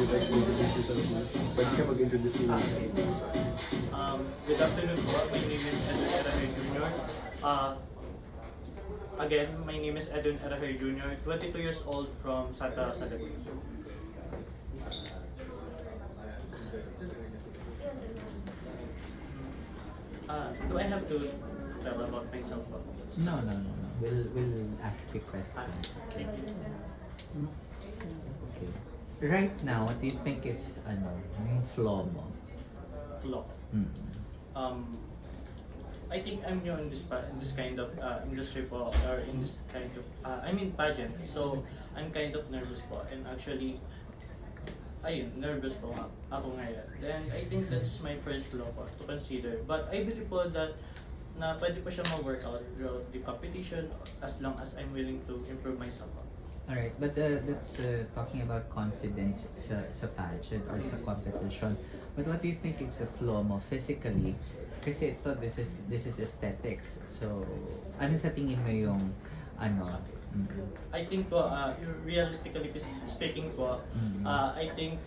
like introduce yourself mo. Pwede ka mag-introduce mo. Good afternoon po. My name is Edwin Eraher Jr. Again, my name is Edwin Eraher Jr., 22 years old from Santa Salagos. Do I have to tell about myself? No. We'll ask the question. Thank you. Okay. Right now, what do you think is yung flaw mo? Flaw. I think I'm new in this kind of industry po, or in this kind of pageant. So I'm kind of nervous po, and actually nervous po ako ngayon. Then I think that's my first flaw po to consider. But I believe po that na pwede po siya ma-workout throughout the competition as long as I'm willing to improve myself po. Alright, but that's talking about confidence sa pageant or sa competition. But what do you think is a flaw mo physically? Kasi ito, this is aesthetics. So, ano sa tingin mo yung I think po, realistically speaking po, I think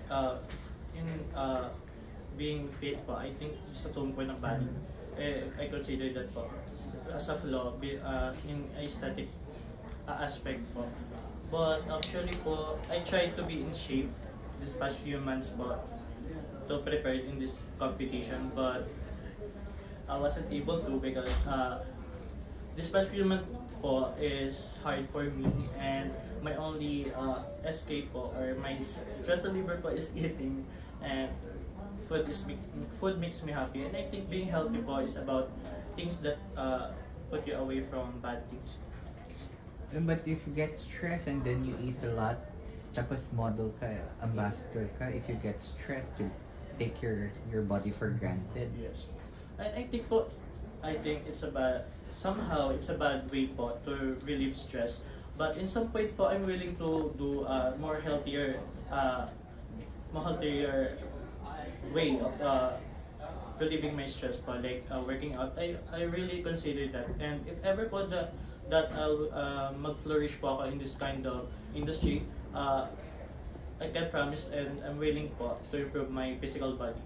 in being fit po, I think sa tone po ng body, I consider that po as a flaw in aesthetic aspect po. But actually po, I tried to be in shape this past few months po to prepare in this competition, but I wasn't able to because this past few months po is hard for me, and my only escape po or my stress reliever po is eating, and food makes me happy, and I think being healthy po is about things that put you away from bad things. But if you get stressed and then you eat a lot, tapos model ka, ambassador ka, if you get stressed, you take your body for granted. Yes. And I think it's a bad way po to relieve stress. But in some point po, I'm willing to do more healthier way of relieving my stress po, like working out. I really consider that, and if ever po that I'll mag-flourish po ako in this kind of industry, I can promise and I'm willing po to improve my physical body.